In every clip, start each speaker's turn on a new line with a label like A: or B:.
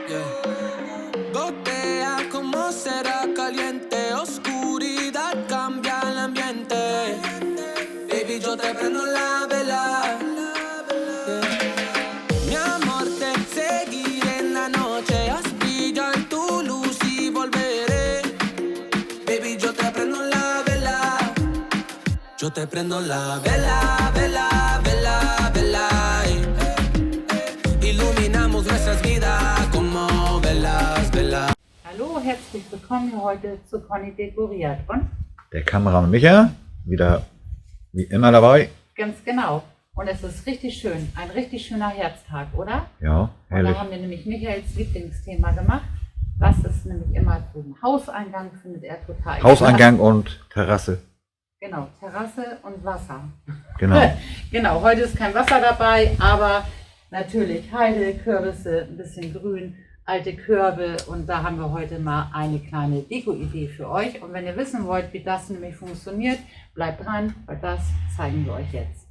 A: Yeah. Gotea como será caliente, oscuridad cambia el ambiente. Baby, yo te prendo la vela. Yeah. Mi amor, te seguiré en la noche, haz brillar tu luz y volveré. Baby, yo te prendo la vela. Yo te prendo la vela, vela, vela, vela. Iluminamos nuestras vidas como velas, velas.
B: Hallo, herzlich willkommen heute zu Conny dekoriert. Und?
C: Der Kameramann Micha, wieder wie immer dabei.
B: Ganz genau. Und es ist richtig schön. Ein richtig schöner Herbsttag, oder?
C: Ja,
B: Und
C: herrlich.
B: da haben wir nämlich Michaels Lieblingsthema gemacht. Das ist nämlich immer den Hauseingang, findet er total
C: Hauseingang und Terrasse.
B: Genau, Terrasse und Wasser.
C: Genau.
B: Genau, heute ist kein Wasser dabei, aber natürlich Heide, Kürbisse, ein bisschen Grün, alte Körbe, und da haben wir heute mal eine kleine Deko-Idee für euch. Und wenn ihr wissen wollt, wie das nämlich funktioniert, bleibt dran, weil das zeigen wir euch jetzt.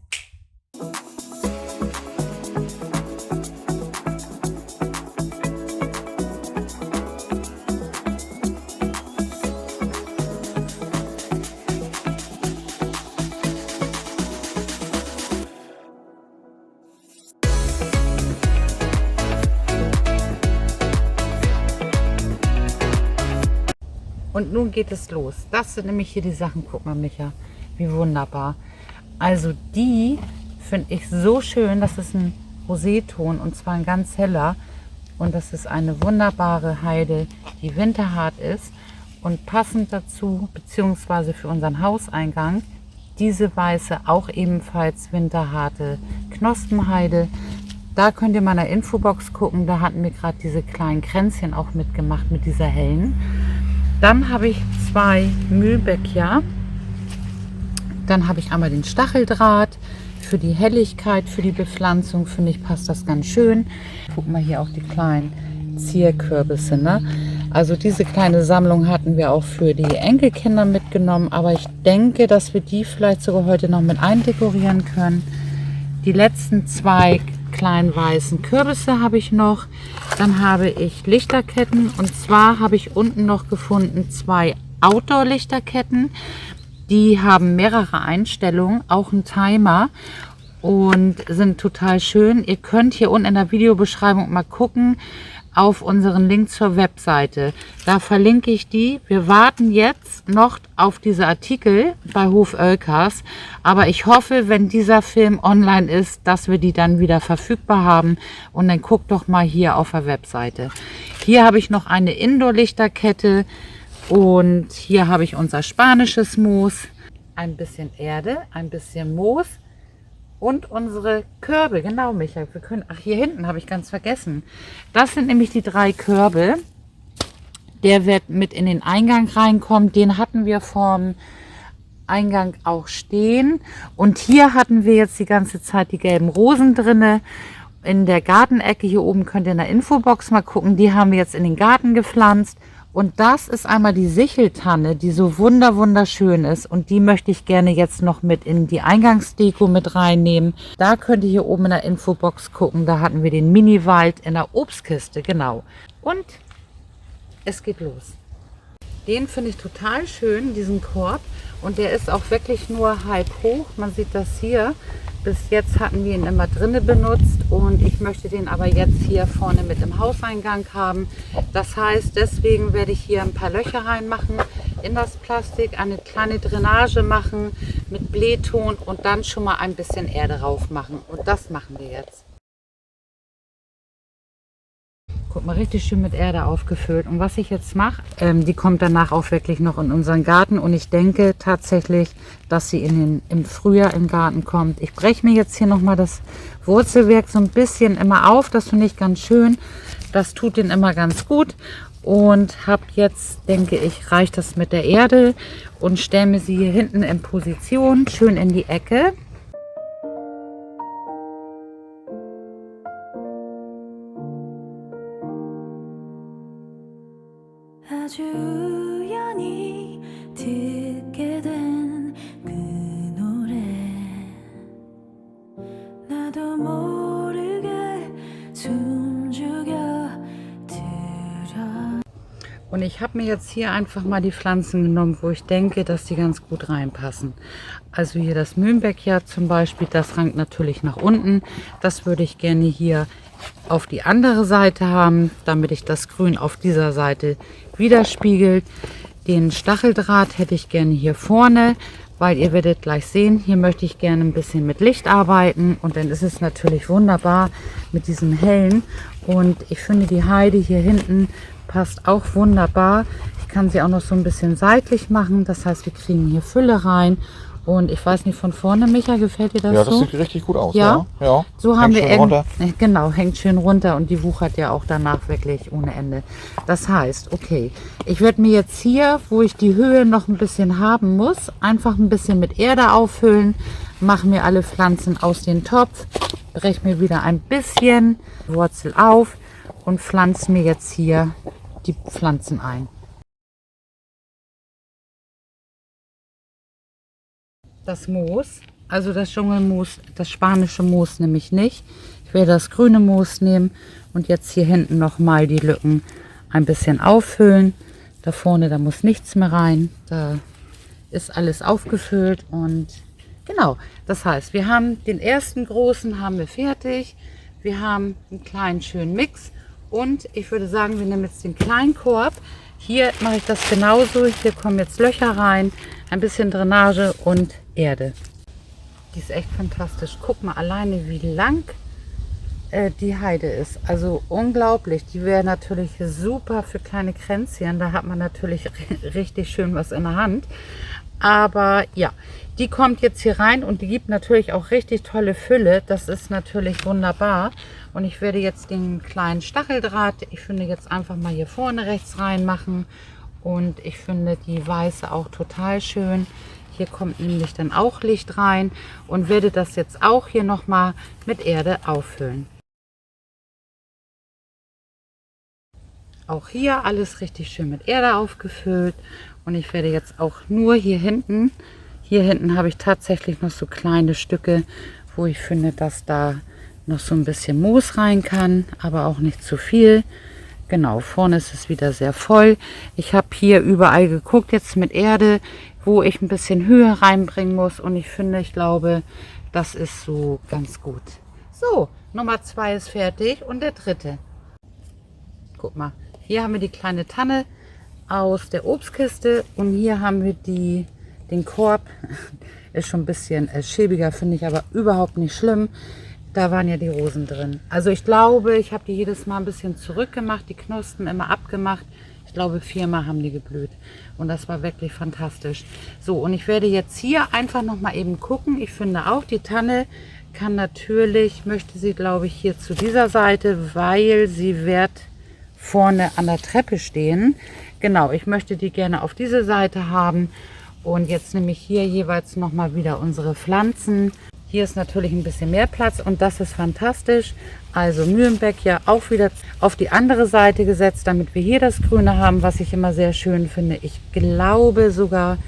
B: Und nun geht es los. Das sind nämlich hier die Sachen. Guck mal, Micha, wie wunderbar. Also die finde ich so schön. Das ist ein Roséton und zwar ein ganz heller. Und das ist eine wunderbare Heide, die winterhart ist. Und passend dazu, beziehungsweise für unseren Hauseingang, diese weiße, auch ebenfalls winterharte Knospenheide. Da könnt ihr mal in der Infobox gucken. Da hatten wir gerade diese kleinen Kränzchen auch mitgemacht mit dieser hellen. Dann habe ich zwei Mühlbäckja. Dann habe ich einmal den Stacheldraht für die Helligkeit, für die Bepflanzung. Finde ich, passt das ganz schön. Guck mal hier auch die kleinen Zierkürbisse. Ne? Also diese kleine Sammlung hatten wir auch für die Enkelkinder mitgenommen. Aber ich denke, dass wir die vielleicht sogar heute noch mit eindekorieren können. Die letzten zwei kleinen weißen Kürbisse habe ich noch. Dann habe ich Lichterketten, und zwar habe ich unten noch gefunden zwei Outdoor-Lichterketten. Die haben mehrere Einstellungen, auch einen Timer, und sind total schön. Ihr könnt hier unten in der Videobeschreibung mal gucken auf unseren Link zur Webseite. Da verlinke ich die. Wir warten jetzt noch auf diese Artikel bei Hof Oelkers. Aber ich hoffe, wenn dieser Film online ist, dass wir die dann wieder verfügbar haben. Und dann guckt doch mal hier auf der Webseite. Hier habe ich noch eine Indoor-Lichterkette. Und hier habe ich unser spanisches Moos. Ein bisschen Erde, ein bisschen Moos. Und unsere Körbe, genau, Michael. Wir können, ach, hier hinten habe ich ganz vergessen. Das sind nämlich die drei Körbe. Der wird mit in den Eingang reinkommen. Den hatten wir vorm Eingang auch stehen. Und hier hatten wir jetzt die ganze Zeit die gelben Rosen drinne. In der Gartenecke hier oben könnt ihr in der Infobox mal gucken. Die haben wir jetzt in den Garten gepflanzt. Und das ist einmal die Sicheltanne, die so wunderschön ist. Und die möchte ich gerne jetzt noch mit in die Eingangsdeko mit reinnehmen. Da könnt ihr hier oben in der Infobox gucken. Da hatten wir den Mini-Wald in der Obstkiste, genau. Und es geht los. Den finde ich total schön, diesen Korb. Und der ist auch wirklich nur halb hoch. Man sieht das hier. Bis jetzt hatten wir ihn immer drinnen benutzt, und ich möchte den aber jetzt hier vorne mit im Hauseingang haben. Das heißt, deswegen werde ich hier ein paar Löcher reinmachen in das Plastik, eine kleine Drainage machen mit Blähton und dann schon mal ein bisschen Erde rauf machen. Und das machen wir jetzt. Guck mal, richtig schön mit Erde aufgefüllt. Und was ich jetzt mache, die kommt danach auch wirklich noch in unseren Garten. Und ich denke tatsächlich, dass sie im Frühjahr im Garten kommt. Ich breche mir jetzt hier nochmal das Wurzelwerk so ein bisschen immer auf. Das finde ich ganz schön. Das tut den immer ganz gut. Und habe jetzt, denke ich, reicht das mit der Erde. Und stelle mir sie hier hinten in Position, schön in die Ecke.
D: 아주 우연히 듣게 된 그 노래 나도 모르게 숨죽여
B: Und ich habe mir jetzt hier einfach mal die Pflanzen genommen, wo ich denke, dass die ganz gut reinpassen. Also hier das Mühlenbeckjahr zum Beispiel, das rankt natürlich nach unten. Das würde ich gerne hier auf die andere Seite haben, damit ich das Grün auf dieser Seite widerspiegelt. Den Stacheldraht hätte ich gerne hier vorne, weil ihr werdet gleich sehen, hier möchte ich gerne ein bisschen mit Licht arbeiten. Und dann ist es natürlich wunderbar mit diesem hellen. Und ich finde, die Heide hier hinten passt auch wunderbar. Ich kann sie auch noch so ein bisschen seitlich machen. Das heißt, wir kriegen hier Fülle rein. Und ich weiß nicht, von vorne, Micha, gefällt dir das so?
C: Ja, das sieht richtig gut aus.
B: Ja,
C: ja.
B: So haben
C: Hängt
B: wir
C: schön runter.
B: Genau, hängt schön runter und die wuchert ja auch danach wirklich ohne Ende. Das heißt, okay, ich werde mir jetzt hier, wo ich die Höhe noch ein bisschen haben muss, einfach ein bisschen mit Erde auffüllen, mache mir alle Pflanzen aus dem Topf, breche mir wieder ein bisschen Wurzel auf und pflanze mir jetzt hier die Pflanzen ein. Das Moos, also das Dschungelmoos, das spanische Moos nehme ich nicht. Ich werde das grüne Moos nehmen und jetzt hier hinten nochmal die Lücken ein bisschen auffüllen. Da vorne, da muss nichts mehr rein. Da ist alles aufgefüllt und genau. Das heißt, wir haben den ersten großen haben wir fertig. Wir haben einen kleinen schönen Mix und ich würde sagen, wir nehmen jetzt den kleinen Korb. Hier mache ich das genauso. Hier kommen jetzt Löcher rein, ein bisschen Drainage und Erde. Die ist echt fantastisch. Guck mal alleine, wie lang die Heide ist. Also unglaublich. Die wäre natürlich super für kleine Kränzchen. Da hat man natürlich richtig schön was in der Hand. Aber ja, die kommt jetzt hier rein und die gibt natürlich auch richtig tolle Fülle. Das ist natürlich wunderbar. Und ich werde jetzt den kleinen Stacheldraht, ich finde jetzt einfach mal hier vorne rechts reinmachen. Und ich finde die weiße auch total schön. Hier kommt nämlich dann auch Licht rein und werde das jetzt auch hier nochmal mit Erde auffüllen. Auch hier alles richtig schön mit Erde aufgefüllt. Und ich werde jetzt auch nur hier hinten habe ich tatsächlich noch so kleine Stücke, wo ich finde, dass da noch so ein bisschen Moos rein kann, aber auch nicht zu viel. Genau, vorne ist es wieder sehr voll. Ich habe hier überall geguckt jetzt mit Erde, wo ich ein bisschen Höhe reinbringen muss. Und ich finde, ich glaube, das ist so ganz gut. So, Nummer 2 ist fertig und der dritte. Guck mal, hier haben wir die kleine Tanne aus der Obstkiste und hier haben wir den Korb. Ist schon ein bisschen schäbiger, finde ich, aber überhaupt nicht schlimm. Da waren ja die Rosen drin. Also ich glaube, ich habe die jedes Mal ein bisschen zurückgemacht, die Knospen immer abgemacht. Ich glaube, 4-mal haben die geblüht. Und das war wirklich fantastisch. So, und ich werde jetzt hier einfach noch mal eben gucken. Ich finde auch, die Tanne kann natürlich, möchte sie, glaube ich, hier zu dieser Seite, weil sie wird vorne an der Treppe stehen. Genau, ich möchte die gerne auf diese Seite haben. Und jetzt nehme ich hier jeweils noch mal wieder unsere Pflanzen. Hier ist natürlich ein bisschen mehr Platz und das ist fantastisch. Also Mühlenbeckjahr auch wieder auf die andere Seite gesetzt, damit wir hier das Grüne haben, was ich immer sehr schön finde. Ich glaube sogar,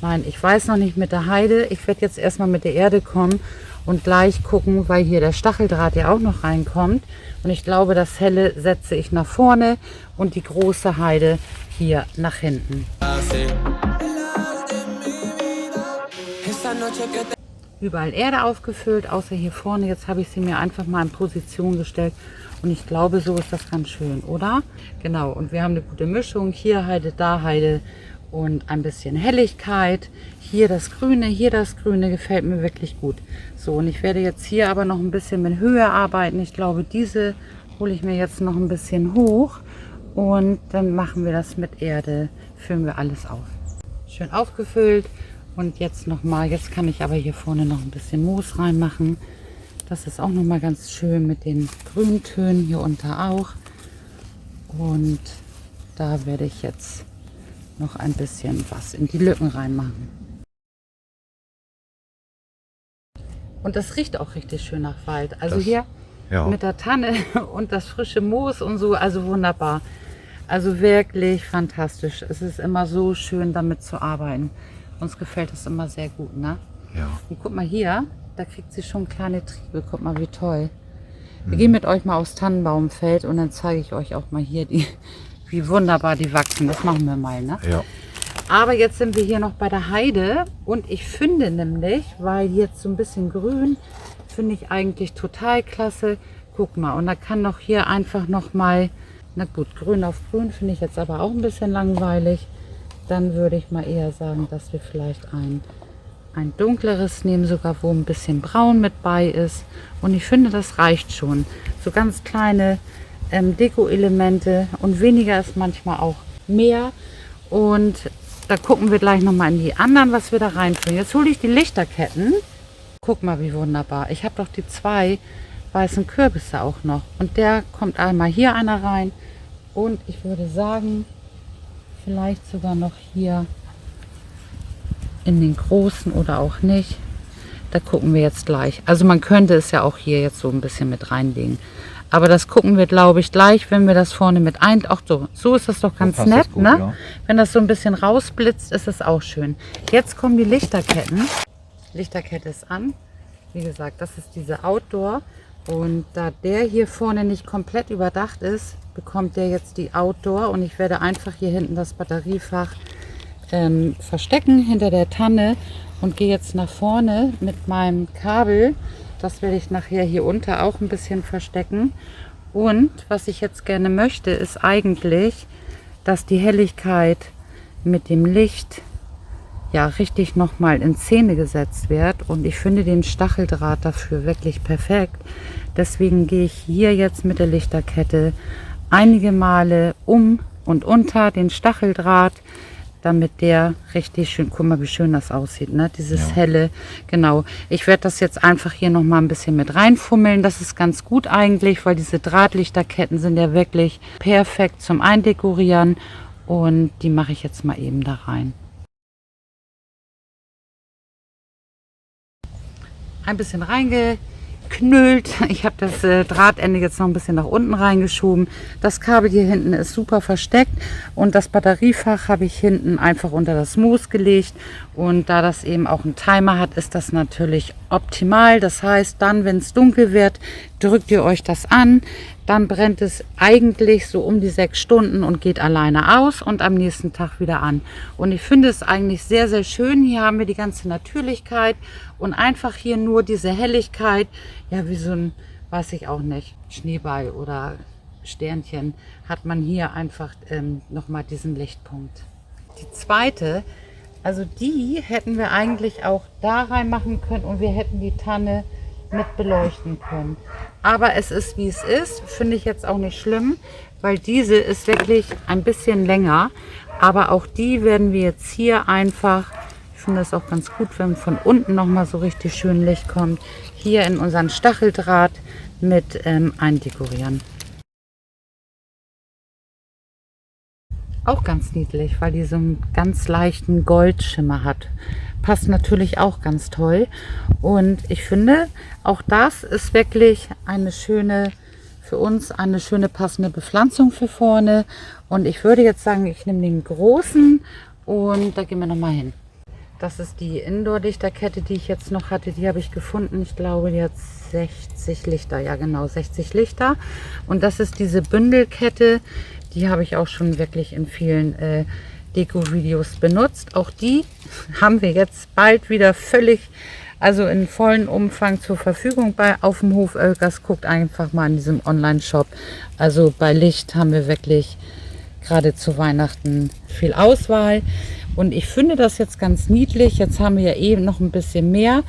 B: nein, ich weiß noch nicht mit der Heide. Ich werde jetzt erstmal mit der Erde kommen und gleich gucken, weil hier der Stacheldraht ja auch noch reinkommt. Und ich glaube, das Helle setze ich nach vorne und die große Heide hier nach hinten. Überall Erde aufgefüllt, außer hier vorne. Jetzt habe ich sie mir einfach mal in Position gestellt und ich glaube, so ist das ganz schön, oder? Genau, und wir haben eine gute Mischung. Hier Heide, da Heide und ein bisschen Helligkeit. Hier das Grüne gefällt mir wirklich gut. So, und ich werde jetzt hier aber noch ein bisschen mit Höhe arbeiten. Ich glaube, diese hole ich mir jetzt noch ein bisschen hoch und dann machen wir das mit Erde, füllen wir alles auf. Schön aufgefüllt. Und jetzt nochmal, jetzt kann ich aber hier vorne noch ein bisschen Moos reinmachen. Das ist auch nochmal ganz schön mit den Grüntönen hier unter auch. Und da werde ich jetzt noch ein bisschen was in die Lücken reinmachen. Und das riecht auch richtig schön nach Wald. Also hier mit der Tanne und das frische Moos und so, also wunderbar. Also wirklich fantastisch. Es ist immer so schön, damit zu arbeiten. Uns gefällt es immer sehr gut, ne?
C: Ja.
B: Und guck mal hier, da kriegt sie schon kleine Triebe. Guck mal, wie toll. Wir gehen mit euch mal aufs Tannenbaumfeld und dann zeige ich euch auch mal hier die wie wunderbar die wachsen. Das machen wir mal, ne?
C: Ja.
B: Aber jetzt sind wir hier noch bei der Heide und ich finde nämlich, weil jetzt so ein bisschen grün, finde ich eigentlich total klasse. Guck mal, und da kann doch hier einfach noch mal, na gut, grün auf grün finde ich jetzt aber auch ein bisschen langweilig. Dann würde ich mal eher sagen, dass wir vielleicht ein dunkleres nehmen, sogar wo ein bisschen braun mit bei ist. Und ich finde, das reicht schon. So ganz kleine Deko-Elemente und weniger ist manchmal auch mehr. Und da gucken wir gleich nochmal in die anderen, was wir da reinfüllen. Jetzt hole ich die Lichterketten. Guck mal, wie wunderbar. Ich habe doch die 2 weißen Kürbisse auch noch. Und der kommt einmal hier einer rein. Und ich würde sagen, vielleicht sogar noch hier in den großen oder auch nicht. Da gucken wir jetzt gleich. Also man könnte es ja auch hier jetzt so ein bisschen mit reinlegen. Aber das gucken wir, glaube ich, gleich, wenn wir das vorne mit ein... Ach so ist das doch ganz nett,
C: gut,
B: ne?
C: ja.
B: Wenn das so ein bisschen rausblitzt, ist es auch schön. Jetzt kommen die Lichterketten. Lichterkette ist an. Wie gesagt, das ist diese Outdoor. Und da der hier vorne nicht komplett überdacht ist, bekommt der jetzt die Outdoor. Und ich werde einfach hier hinten das Batteriefach verstecken hinter der Tanne und gehe jetzt nach vorne mit meinem Kabel. Das werde ich nachher hier unter auch ein bisschen verstecken. Und was ich jetzt gerne möchte, ist eigentlich, dass die Helligkeit mit dem Licht ja richtig nochmal in Szene gesetzt wird. Und ich finde den Stacheldraht dafür wirklich perfekt. Deswegen gehe ich hier jetzt mit der Lichterkette einige Male um und unter den Stacheldraht, damit der richtig schön, guck mal, wie schön das aussieht, ne? Dieses helle, genau. Ich werde das jetzt einfach hier noch mal ein bisschen mit reinfummeln. Das ist ganz gut eigentlich, weil diese Drahtlichterketten sind ja wirklich perfekt zum Eindekorieren. Und die mache ich jetzt mal eben da rein. Ein bisschen reingeknüllt. Ich habe das Drahtende jetzt noch ein bisschen nach unten reingeschoben. Das Kabel hier hinten ist super versteckt und das Batteriefach habe ich hinten einfach unter das Moos gelegt. Und da das eben auch einen Timer hat, ist das natürlich optimal. Das heißt, dann, wenn es dunkel wird, drückt ihr euch das an. Dann brennt es eigentlich so um die 6 Stunden und geht alleine aus und am nächsten Tag wieder an. Und ich finde es eigentlich sehr, sehr schön. Hier haben wir die ganze Natürlichkeit und einfach hier nur diese Helligkeit. Ja, wie so ein, weiß ich auch nicht, Schneeball oder Sternchen hat man hier einfach nochmal diesen Lichtpunkt. Die zweite, also die hätten wir eigentlich auch da reinmachen können und wir hätten die Tanne mit beleuchten können. Aber es ist, wie es ist, finde ich jetzt auch nicht schlimm, weil diese ist wirklich ein bisschen länger. Aber auch die werden wir jetzt hier einfach, ich finde das auch ganz gut, wenn von unten nochmal so richtig schön Licht kommt, hier in unseren Stacheldraht mit eindekorieren. Auch ganz niedlich, weil die so einen ganz leichten Goldschimmer hat. Passt natürlich auch ganz toll. Und ich finde, auch das ist wirklich eine schöne, für uns eine schöne passende Bepflanzung für vorne. Und ich würde jetzt sagen, ich nehme den großen und da gehen wir nochmal hin. Das ist die Indoor-Lichterkette, die ich jetzt noch hatte. Die habe ich gefunden. Ich glaube, die hat 60 Lichter. Ja, genau, 60 Lichter. Und das ist diese Bündelkette. Die habe ich auch schon wirklich in vielen Deko-Videos benutzt. Auch die haben wir jetzt bald wieder völlig, also in vollen Umfang zur Verfügung auf dem Hof Oelkers. Guckt einfach mal in diesem Online-Shop. Also bei Licht haben wir wirklich gerade zu Weihnachten viel Auswahl. Und ich finde das jetzt ganz niedlich. Jetzt haben wir ja eben noch ein bisschen mehr.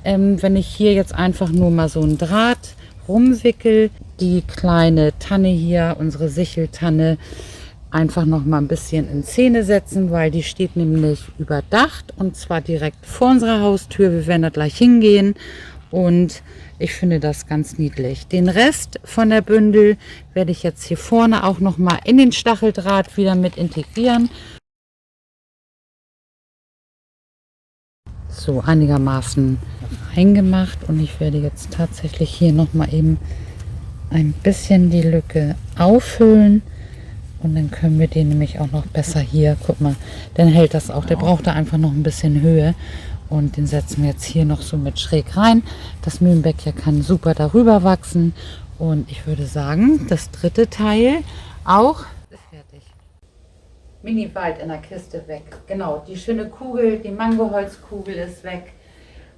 B: Wenn ich hier jetzt einfach nur mal so einen Draht rumwickel, die kleine Tanne hier, unsere Sicheltanne, einfach noch mal ein bisschen in Szene setzen, weil die steht nämlich überdacht und zwar direkt vor unserer Haustür. Wir werden da gleich hingehen und ich finde das ganz niedlich. Den Rest von der Bündel werde ich jetzt hier vorne auch noch mal in den Stacheldraht wieder mit integrieren. So einigermaßen eingemacht und ich werde jetzt tatsächlich hier noch mal eben ein bisschen die Lücke auffüllen und dann können wir den nämlich auch noch besser hier, guck mal, dann hält das auch, der braucht da einfach noch ein bisschen Höhe und den setzen wir jetzt hier noch so mit schräg rein. Das Mühlenbeckchen kann super darüber wachsen und ich würde sagen, das dritte Teil auch ist fertig. Mini-Wald in der Kiste weg. Genau, die schöne Kugel, die Mangoholzkugel ist weg.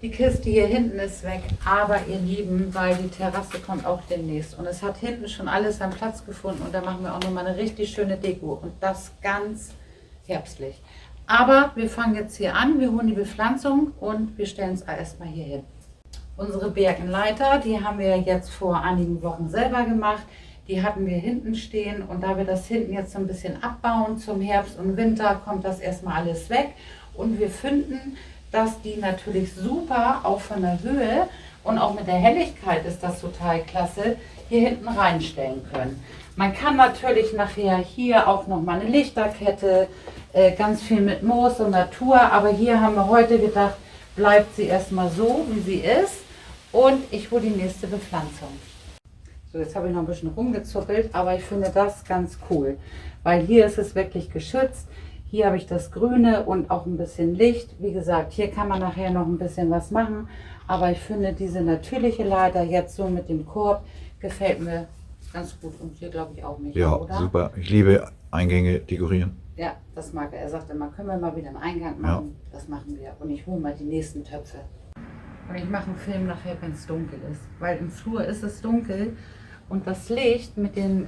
B: Die Kiste hier hinten ist weg. Aber ihr Lieben, weil die Terrasse kommt auch demnächst. Und es hat hinten schon alles seinen Platz gefunden. Und da machen wir auch nochmal eine richtig schöne Deko. Und das ganz herbstlich. Aber wir fangen jetzt hier an. Wir holen die Bepflanzung und wir stellen es erstmal hier hin. Unsere Birkenleiter, die haben wir jetzt vor einigen Wochen selber gemacht. Die hatten wir hinten stehen und da wir das hinten jetzt so ein bisschen abbauen zum Herbst und Winter, kommt das erstmal alles weg. Und wir finden, dass die natürlich super, auch von der Höhe und auch mit der Helligkeit ist das total klasse, hier hinten reinstellen können. Man kann natürlich nachher hier auch nochmal eine Lichterkette, ganz viel mit Moos und Natur, aber hier haben wir heute gedacht, bleibt sie erstmal so, wie sie ist und ich hole die nächste Bepflanzung. So, jetzt habe ich noch ein bisschen rumgezuppelt, aber ich finde das ganz cool, weil hier ist es wirklich geschützt. Hier habe ich das Grüne und auch ein bisschen Licht. Wie gesagt, hier kann man nachher noch ein bisschen was machen, aber ich finde diese natürliche Leiter jetzt so mit dem Korb gefällt mir ganz gut und hier glaube ich auch nicht.
C: Ja,
B: oder?
C: super. Ich liebe Eingänge dekorieren.
B: Ja, das mag er. Er sagt immer, können wir mal wieder einen Eingang machen? Ja. Das machen wir. Und ich hole mal die nächsten Töpfe. Und ich mache einen Film nachher, wenn es dunkel ist. Weil im Flur ist es dunkel und das Licht mit dem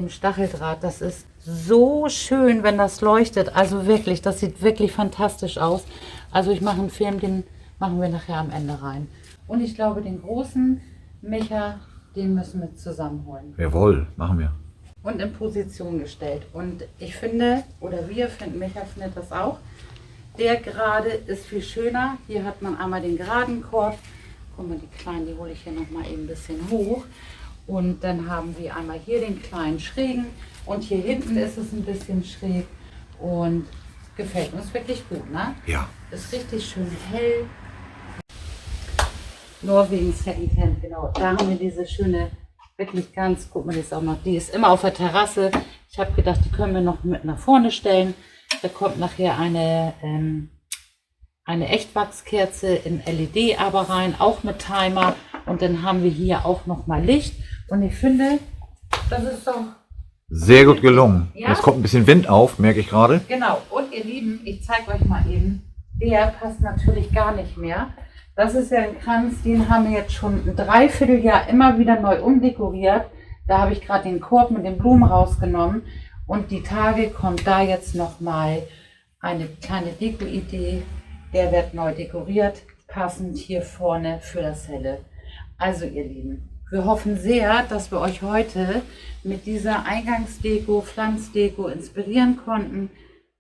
B: Stacheldraht, das ist so schön, wenn das leuchtet. Also wirklich, das sieht wirklich fantastisch aus. Also ich mache einen Film, den machen wir nachher am Ende rein. Und ich glaube, den großen Micha, den müssen wir zusammenholen.
C: Jawohl, machen wir.
B: Und in Position gestellt. Und ich finde, oder wir finden, Micha findet das auch, der gerade ist viel schöner. Hier hat man einmal den geraden Korb. Guck mal, die kleinen, die hole ich hier nochmal eben ein bisschen hoch. Und dann haben wir einmal hier den kleinen schrägen. Und hier hinten ist es ein bisschen schräg. Und gefällt uns wirklich gut, ne?
C: Ja.
B: Ist richtig schön hell. Norwegen Secondhand, genau. Da haben wir diese schöne, wirklich ganz, guck mal, die ist auch noch, die ist immer auf der Terrasse. Ich habe gedacht, die können wir noch mit nach vorne stellen. Da kommt nachher eine Echtwachskerze in LED aber rein, auch mit Timer. Und dann haben wir hier auch noch mal Licht. Und ich finde, das ist doch
C: sehr gut gelungen.
B: Ja?
C: Jetzt kommt ein bisschen Wind auf, merke ich gerade.
B: Genau. Und ihr Lieben, ich zeige euch mal eben, der passt natürlich gar nicht mehr. Das ist ja ein Kranz, den haben wir jetzt schon ein Dreivierteljahr immer wieder neu umdekoriert. Da habe ich gerade den Korb mit den Blumen rausgenommen. Und die Tage kommt da jetzt nochmal eine kleine Deko-Idee. Der wird neu dekoriert, passend hier vorne für das Helle. Also ihr Lieben, wir hoffen sehr, dass wir euch heute mit dieser Eingangsdeko, Pflanzdeko inspirieren konnten.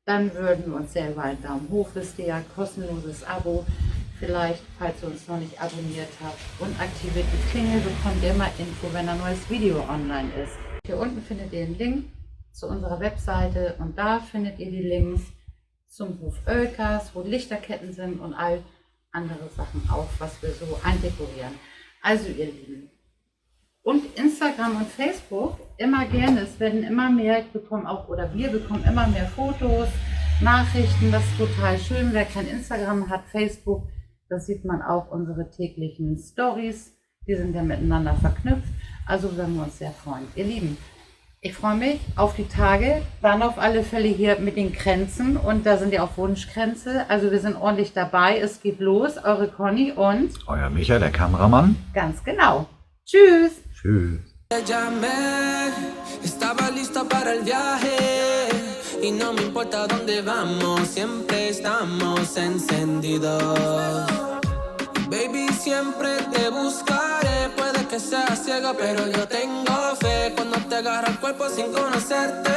B: Dann würden wir uns selber einen Daumen hoch, wisst ihr ja, kostenloses Abo. Vielleicht, falls ihr uns noch nicht abonniert habt und aktiviert die Klingel, bekommt ihr immer Info, wenn ein neues Video online ist. Hier unten findet ihr den Link zu unserer Webseite und da findet ihr die Links zum Hof Oelkers, wo Lichterketten sind und all andere Sachen auch, was wir so eindekorieren. Also ihr Lieben. Und Instagram und Facebook immer gerne. Es werden immer mehr, ich bekomme auch, oder wir bekommen immer mehr Fotos, Nachrichten. Das ist total schön. Wer kein Instagram hat, Facebook, das sieht man auch unsere täglichen Stories. Die sind ja miteinander verknüpft. Also würden wir uns sehr freuen. Ihr Lieben, ich freue mich auf die Tage. Dann auf alle Fälle hier mit den Kränzen. Und da sind ja auch Wunschkränze. Also wir sind ordentlich dabei. Es geht los. Eure Conny und
C: Euer Micha, der Kameramann.
B: ganz genau. Tschüss.
C: Tschüss.
A: Te llamé, estaba lista para el viaje y no me importa dónde vamos, siempre estamos encendidos. Baby, siempre te buscaré, puede que sea ciego, pero yo tengo fe cuando te agarro el cuerpo sin conocerte.